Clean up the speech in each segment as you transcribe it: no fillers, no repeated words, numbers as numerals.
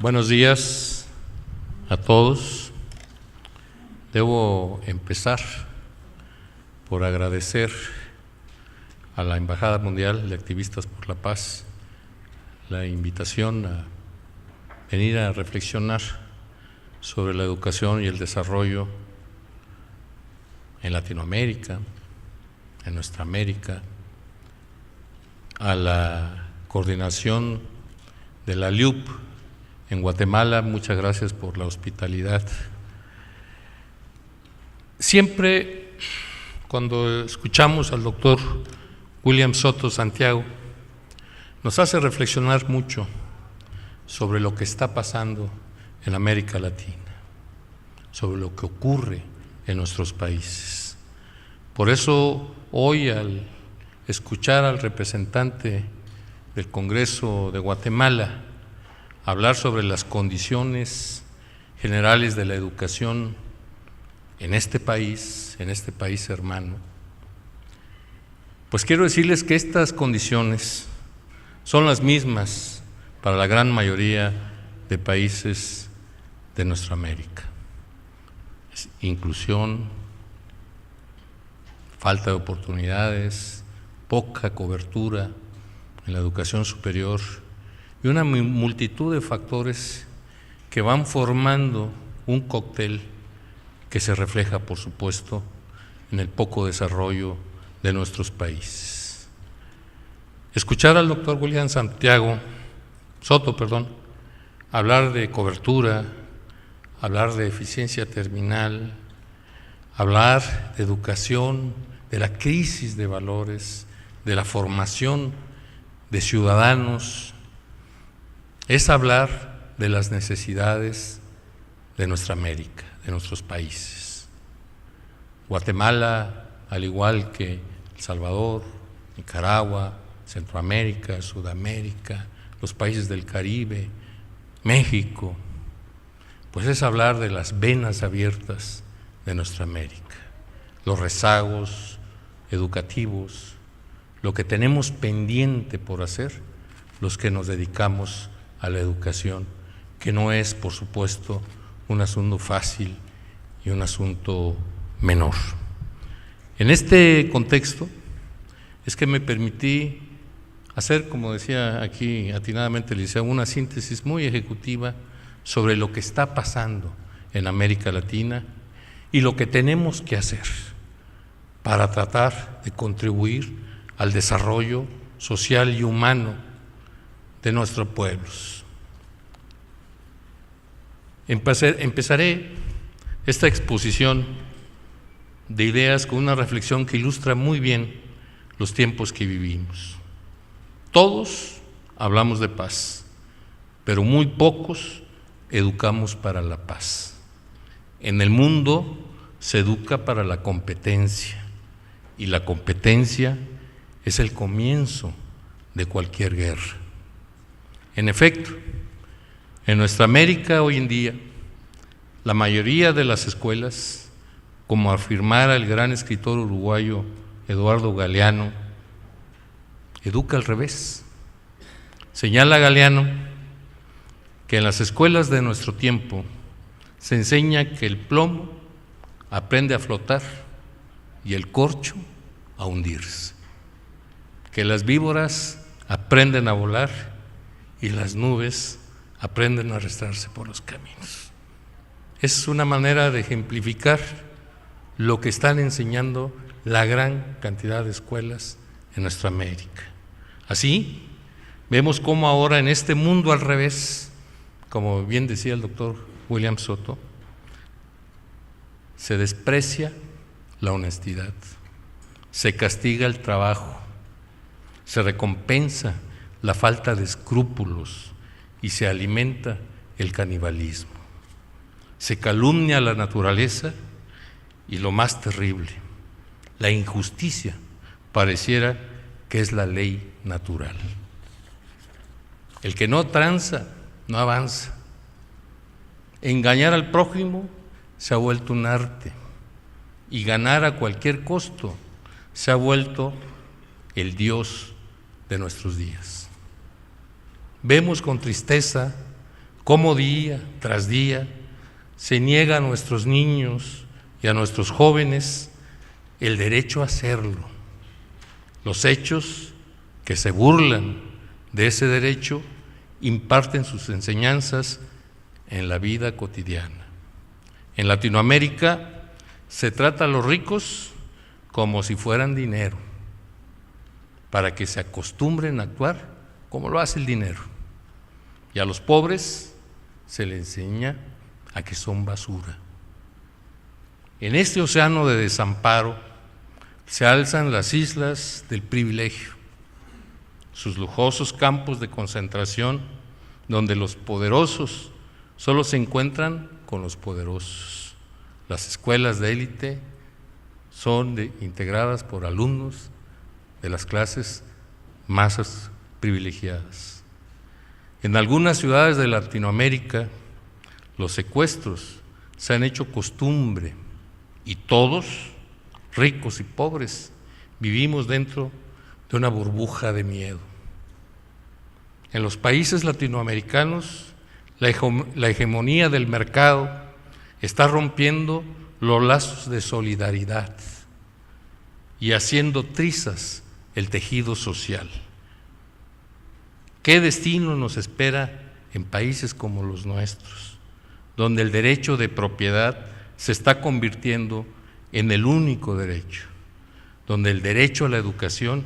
Buenos días a todos. Debo empezar por agradecer a la Embajada Mundial de Activistas por la Paz la invitación a venir a reflexionar sobre la educación y el desarrollo en Latinoamérica, en nuestra América, a la coordinación de la LIUP en Guatemala. Muchas gracias por la hospitalidad. Siempre cuando escuchamos al doctor William Soto Santiago, nos hace reflexionar mucho sobre lo que está pasando en América Latina, sobre lo que ocurre en nuestros países. Por eso hoy, al escuchar al representante del Congreso de Guatemala hablar sobre las condiciones generales de la educación en este país hermano, pues quiero decirles que estas condiciones son las mismas para la gran mayoría de países de nuestra América. Es inclusión, falta de oportunidades, poca cobertura en la educación superior y una multitud de factores que van formando un cóctel que se refleja, por supuesto, en el poco desarrollo de nuestros países. Escuchar al doctor William Soto, hablar de cobertura, hablar de eficiencia terminal, hablar de educación, de la crisis de valores, de la formación de ciudadanos, es hablar de las necesidades de nuestra América, de nuestros países. Guatemala, al igual que El Salvador, Nicaragua, Centroamérica, Sudamérica, los países del Caribe, México, pues es hablar de las venas abiertas de nuestra América, los rezagos educativos, lo que tenemos pendiente por hacer los que nos dedicamos a la educación, que no es, por supuesto, un asunto fácil y un asunto menor. En este contexto es que me permití hacer, como decía aquí atinadamente el liceo, una síntesis muy ejecutiva sobre lo que está pasando en América Latina y lo que tenemos que hacer para tratar de contribuir al desarrollo social y humano de nuestros pueblos. Empezaré esta exposición de ideas con una reflexión que ilustra muy bien los tiempos que vivimos. Todos hablamos de paz, pero muy pocos educamos para la paz. En el mundo se educa para la competencia, y la competencia es el comienzo de cualquier guerra. En efecto, en nuestra América hoy en día, la mayoría de las escuelas, como afirmara el gran escritor uruguayo Eduardo Galeano, educa al revés. Señala Galeano que en las escuelas de nuestro tiempo se enseña que el plomo aprende a flotar y el corcho a hundirse, que las víboras aprenden a volar y las nubes aprenden a arrastrarse por los caminos. Es una manera de ejemplificar lo que están enseñando la gran cantidad de escuelas en nuestra América. Así, vemos cómo ahora en este mundo al revés, como bien decía el doctor William Soto, se desprecia la honestidad, se castiga el trabajo, se recompensa la falta de escrúpulos y se alimenta el canibalismo. Se calumnia a la naturaleza y lo más terrible, la injusticia pareciera que es la ley natural. El que no tranza, no avanza. Engañar al prójimo se ha vuelto un arte y ganar a cualquier costo se ha vuelto el Dios de nuestros días. Vemos con tristeza cómo día tras día se niega a nuestros niños y a nuestros jóvenes el derecho a hacerlo. Los hechos que se burlan de ese derecho imparten sus enseñanzas en la vida cotidiana. En Latinoamérica se trata a los ricos como si fueran dinero, para que se acostumbren a actuar como lo hace el dinero. Y a los pobres se les enseña a que son basura. En este océano de desamparo se alzan las islas del privilegio, sus lujosos campos de concentración, donde los poderosos solo se encuentran con los poderosos. Las escuelas de élite son integradas por alumnos de las clases más privilegiadas. En algunas ciudades de Latinoamérica, los secuestros se han hecho costumbre y todos, ricos y pobres, vivimos dentro de una burbuja de miedo. En los países latinoamericanos, la hegemonía del mercado está rompiendo los lazos de solidaridad y haciendo trizas el tejido social. ¿Qué destino nos espera en países como los nuestros, donde el derecho de propiedad se está convirtiendo en el único derecho, donde el derecho a la educación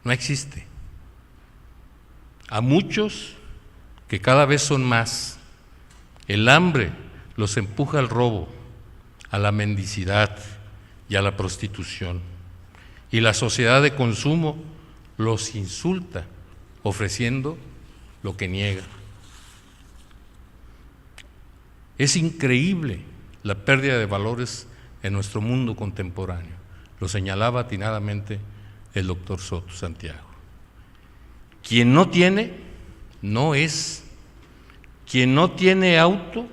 no existe? A muchos, que cada vez son más, el hambre los empuja al robo, a la mendicidad y a la prostitución. Y la sociedad de consumo los insulta, ofreciendo lo que niegan. Es increíble la pérdida de valores en nuestro mundo contemporáneo. Lo señalaba atinadamente el doctor Soto Santiago. Quien no tiene, no es. Quien no tiene auto,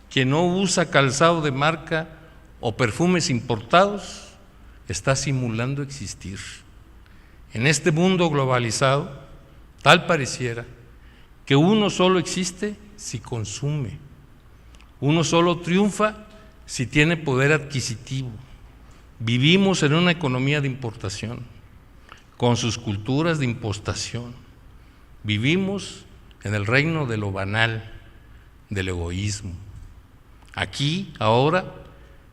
quien no usa calzado de marca o perfumes importados, está simulando existir. En este mundo globalizado, tal pareciera que uno solo existe si consume, uno solo triunfa si tiene poder adquisitivo. Vivimos en una economía de importación, con sus culturas de impostación. Vivimos en el reino de lo banal, del egoísmo. Aquí, ahora,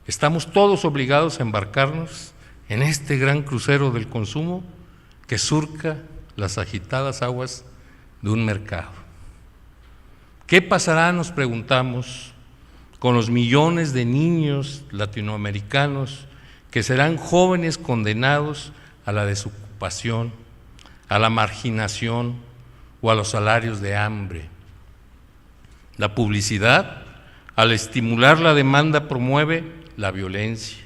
estamos todos obligados a embarcarnos en este gran crucero del consumo que surca las agitadas aguas de un mercado. ¿Qué pasará, nos preguntamos, con los millones de niños latinoamericanos que serán jóvenes condenados a la desocupación, a la marginación o a los salarios de hambre? La publicidad, al estimular la demanda, promueve la violencia.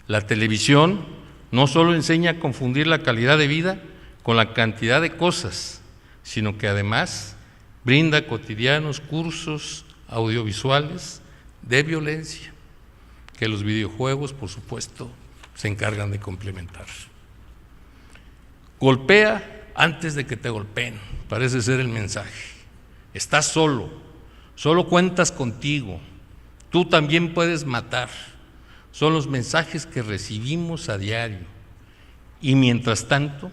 La televisión no solo enseña a confundir la calidad de vida con la cantidad de cosas, sino que además brinda cotidianos cursos audiovisuales de violencia, que los videojuegos, por supuesto, se encargan de complementar. Golpea antes de que te golpeen, parece ser el mensaje. Estás solo, solo cuentas contigo, tú también puedes matar. Son los mensajes que recibimos a diario. Y mientras tanto,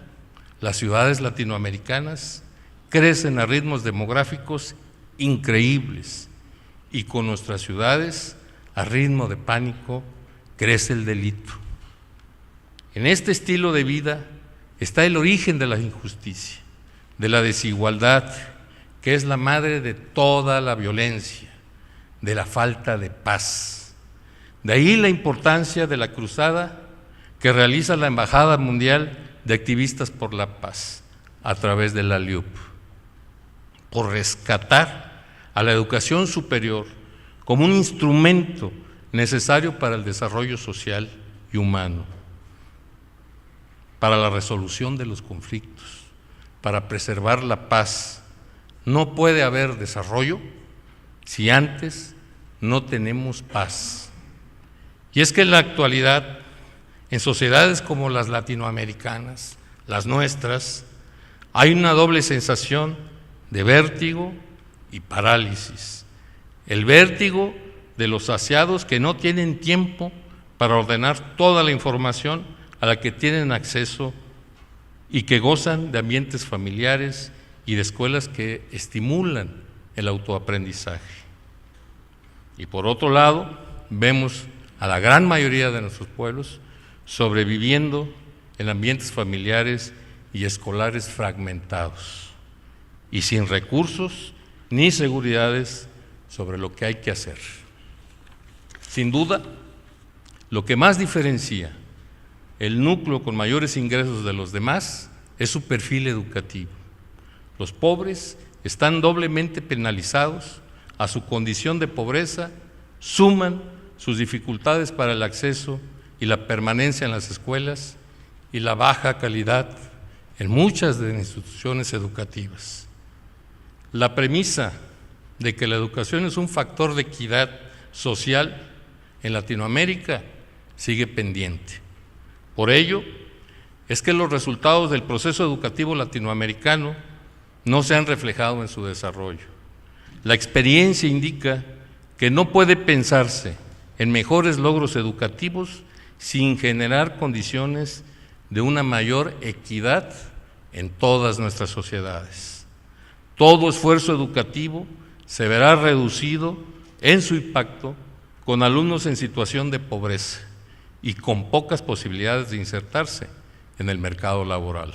las ciudades latinoamericanas crecen a ritmos demográficos increíbles, y con nuestras ciudades, a ritmo de pánico, crece el delito. En este estilo de vida está el origen de la injusticia, de la desigualdad, que es la madre de toda la violencia, de la falta de paz. De ahí la importancia de la cruzada que realiza la Embajada Mundial de Activistas por la Paz a través de la LIUP, por rescatar a la educación superior como un instrumento necesario para el desarrollo social y humano, para la resolución de los conflictos, para preservar la paz. No puede haber desarrollo si antes no tenemos paz. Y es que en la actualidad, en sociedades como las latinoamericanas, las nuestras, hay una doble sensación de vértigo y parálisis, el vértigo de los saciados que no tienen tiempo para ordenar toda la información a la que tienen acceso y que gozan de ambientes familiares y de escuelas que estimulan el autoaprendizaje. Y por otro lado, vemos a la gran mayoría de nuestros pueblos sobreviviendo en ambientes familiares y escolares fragmentados y sin recursos ni seguridades sobre lo que hay que hacer. Sin duda, lo que más diferencia el núcleo con mayores ingresos de los demás es su perfil educativo. Los pobres están doblemente penalizados, a su condición de pobreza suman sus dificultades para el acceso y la permanencia en las escuelas y la baja calidad en muchas de las instituciones educativas. La premisa de que la educación es un factor de equidad social en Latinoamérica sigue pendiente. Por ello, es que los resultados del proceso educativo latinoamericano no se han reflejado en su desarrollo. La experiencia indica que no puede pensarse en mejores logros educativos sin generar condiciones de una mayor equidad en todas nuestras sociedades. Todo esfuerzo educativo se verá reducido en su impacto con alumnos en situación de pobreza y con pocas posibilidades de insertarse en el mercado laboral.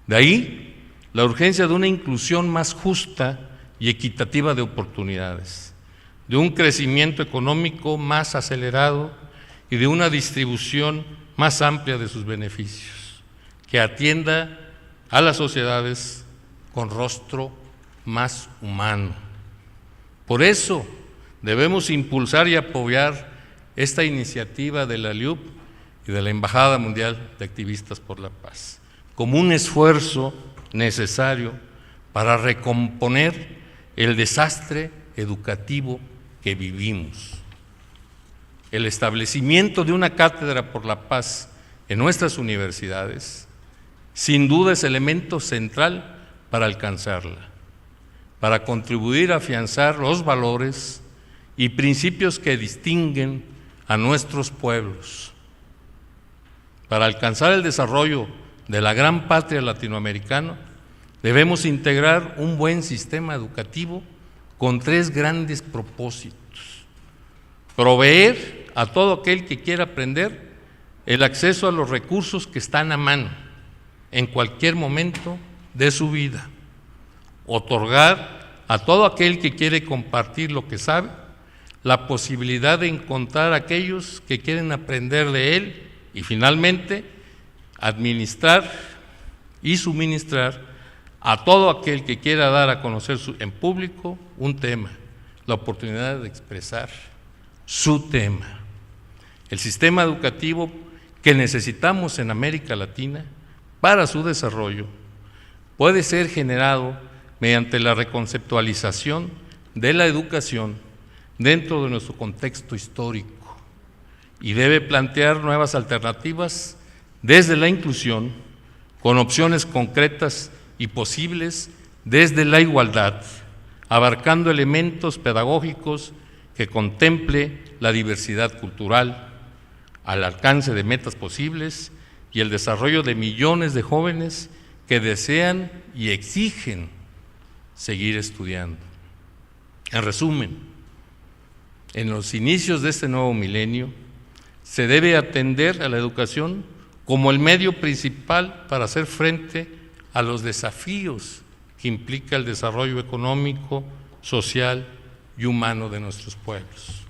De ahí la urgencia de una inclusión más justa y equitativa de oportunidades, de un crecimiento económico más acelerado y de una distribución más amplia de sus beneficios, que atienda a las sociedades con rostro más humano. Por eso debemos impulsar y apoyar esta iniciativa de la LIUP y de la Embajada Mundial de Activistas por la Paz, como un esfuerzo necesario para recomponer el desastre educativo que vivimos. El establecimiento de una cátedra por la paz en nuestras universidades, sin duda es elemento central para alcanzarla, para contribuir a afianzar los valores y principios que distinguen a nuestros pueblos. Para alcanzar el desarrollo de la gran patria latinoamericana, debemos integrar un buen sistema educativo con 3 grandes propósitos: proveer a todo aquel que quiera aprender el acceso a los recursos que están a mano en cualquier momento de su vida; otorgar a todo aquel que quiere compartir lo que sabe la posibilidad de encontrar a aquellos que quieren aprender de él; y finalmente, administrar y suministrar a todo aquel que quiera dar a conocer en público un tema, la oportunidad de expresar su tema. El sistema educativo que necesitamos en América Latina para su desarrollo puede ser generado mediante la reconceptualización de la educación dentro de nuestro contexto histórico y debe plantear nuevas alternativas desde la inclusión, con opciones concretas y posibles desde la igualdad, abarcando elementos pedagógicos que contemple la diversidad cultural, al alcance de metas posibles y el desarrollo de millones de jóvenes que desean y exigen seguir estudiando. En resumen, en los inicios de este nuevo milenio, se debe atender a la educación como el medio principal para hacer frente a los desafíos que implica el desarrollo económico, social y humano de nuestros pueblos,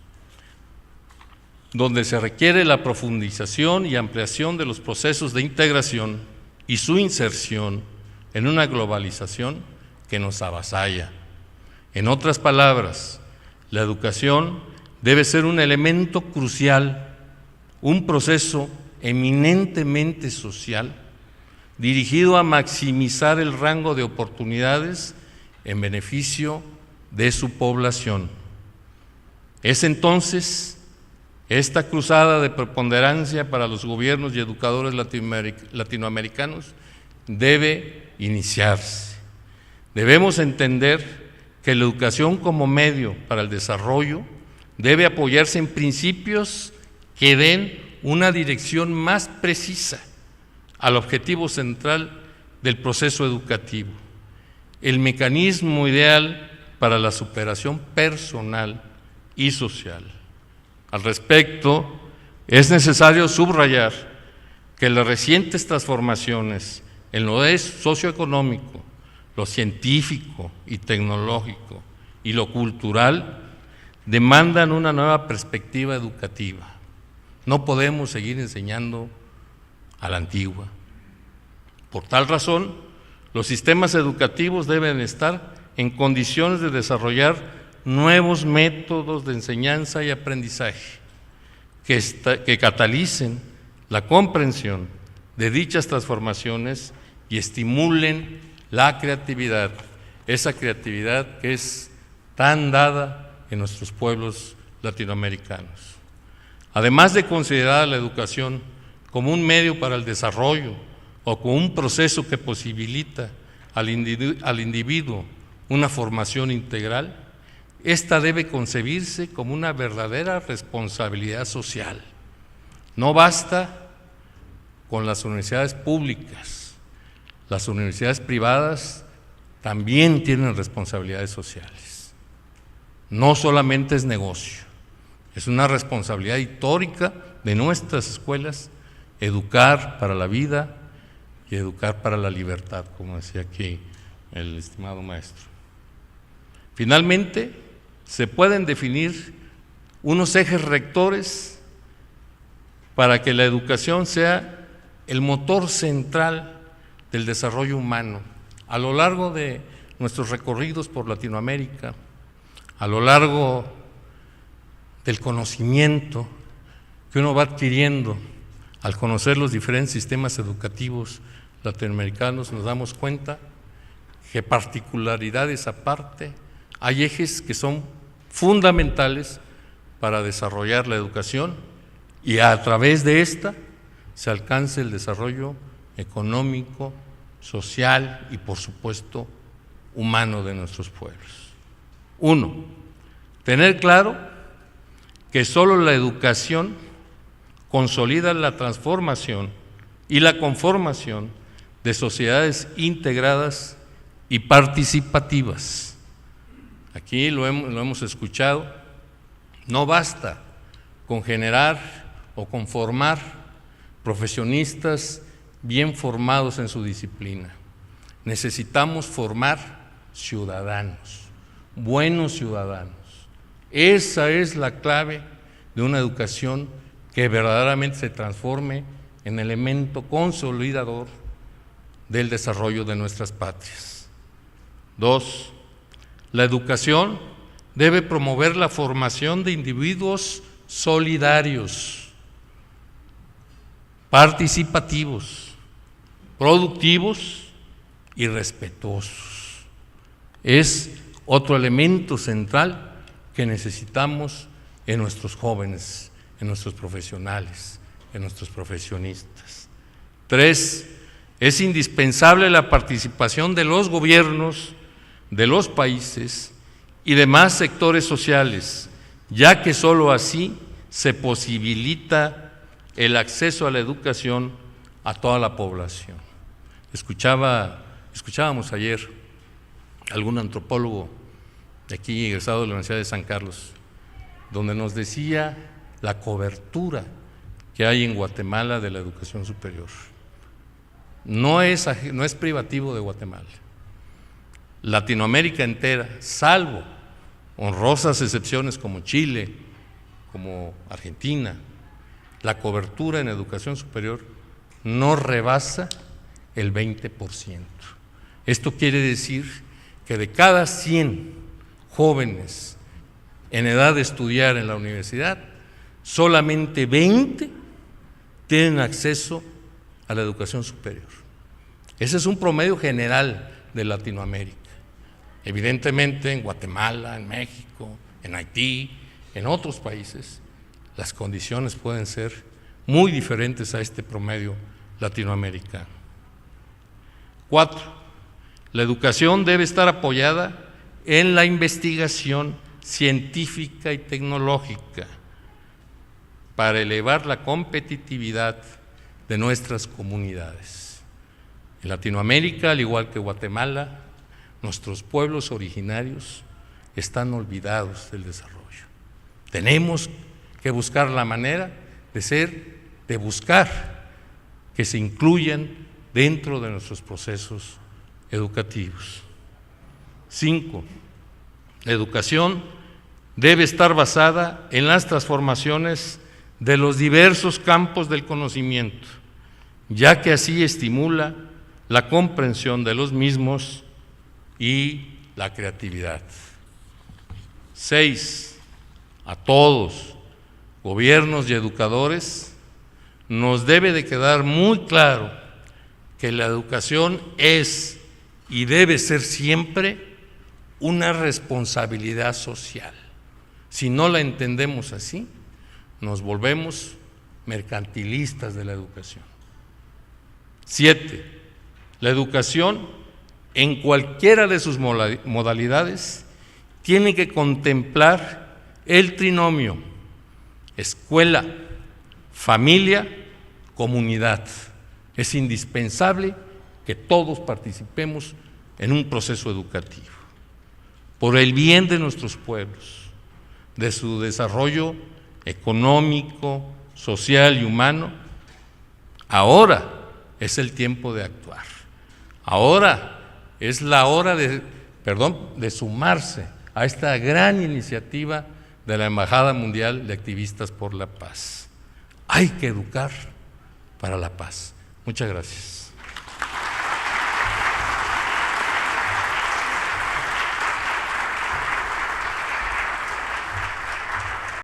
donde se requiere la profundización y ampliación de los procesos de integración y su inserción en una globalización que nos avasalla. En otras palabras, la educación debe ser un elemento crucial, un proceso eminentemente social, dirigido a maximizar el rango de oportunidades en beneficio de su población. Es entonces esta cruzada de preponderancia para los gobiernos y educadores latinoamericanos debe iniciarse. Debemos entender que que la educación como medio para el desarrollo debe apoyarse en principios que den una dirección más precisa al objetivo central del proceso educativo, el mecanismo ideal para la superación personal y social. Al respecto, es necesario subrayar que las recientes transformaciones en lo socioeconómico, lo científico y tecnológico y lo cultural demandan una nueva perspectiva educativa. No podemos seguir enseñando a la antigua. Por tal razón, los sistemas educativos deben estar en condiciones de desarrollar nuevos métodos de enseñanza y aprendizaje que catalicen la comprensión de dichas transformaciones y estimulen la creatividad, esa creatividad que es tan dada en nuestros pueblos latinoamericanos. Además de considerar la educación como un medio para el desarrollo o como un proceso que posibilita al individuo una formación integral, esta debe concebirse como una verdadera responsabilidad social. No basta con las universidades públicas, las universidades privadas también tienen responsabilidades sociales. No solamente es negocio, es una responsabilidad histórica de nuestras escuelas educar para la vida y educar para la libertad, como decía aquí el estimado maestro. Finalmente, se pueden definir unos ejes rectores para que la educación sea el motor central del desarrollo humano. A lo largo de nuestros recorridos por Latinoamérica, a lo largo del conocimiento que uno va adquiriendo al conocer los diferentes sistemas educativos latinoamericanos, nos damos cuenta que, particularidades aparte, hay ejes que son fundamentales para desarrollar la educación y a través de esta se alcance el desarrollo económico, social y, por supuesto, humano de nuestros pueblos. 1. Tener claro que solo la educación consolida la transformación y la conformación de sociedades integradas y participativas. Aquí lo hemos escuchado, no basta con generar o con formar profesionistas bien formados en su disciplina. Necesitamos formar ciudadanos, buenos ciudadanos. Esa es la clave de una educación que verdaderamente se transforme en elemento consolidador del desarrollo de nuestras patrias. 2. La educación debe promover la formación de individuos solidarios, participativos, productivos y respetuosos. Es otro elemento central que necesitamos en nuestros jóvenes, en nuestros profesionales, en nuestros profesionistas. 3. Es indispensable la participación de los gobiernos, de los países y demás sectores sociales, ya que sólo así se posibilita el acceso a la educación a toda la población. Escuchábamos ayer a algún antropólogo de aquí, egresado de la Universidad de San Carlos, donde nos decía la cobertura que hay en Guatemala de la educación superior. No es privativo de Guatemala. Latinoamérica entera, salvo honrosas excepciones como Chile, como Argentina, la cobertura en educación superior no rebasa el 20%. Esto quiere decir que de cada 100 jóvenes en edad de estudiar en la universidad, solamente 20 tienen acceso a la educación superior. Ese es un promedio general de Latinoamérica. Evidentemente en Guatemala, en México, en Haití, en otros países, las condiciones pueden ser muy diferentes a este promedio latinoamericano. 4. La educación debe estar apoyada en la investigación científica y tecnológica para elevar la competitividad de nuestras comunidades. En Latinoamérica, al igual que Guatemala, nuestros pueblos originarios están olvidados del desarrollo. Tenemos que buscar la manera de buscar que se incluyan dentro de nuestros procesos educativos. 5. La educación debe estar basada en las transformaciones de los diversos campos del conocimiento, ya que así estimula la comprensión de los mismos y la creatividad. 6. A todos, gobiernos y educadores, nos debe de quedar muy claro que la educación es y debe ser siempre una responsabilidad social. Si no la entendemos así, nos volvemos mercantilistas de la educación. 7. La educación, en cualquiera de sus modalidades, tiene que contemplar el trinomio escuela, familia, comunidad. Es indispensable que todos participemos en un proceso educativo, por el bien de nuestros pueblos, de su desarrollo económico, social y humano. Ahora es el tiempo de actuar. Ahora es la hora de sumarse a esta gran iniciativa de la Embajada Mundial de Activistas por la Paz. Hay que educar para la paz. Muchas gracias.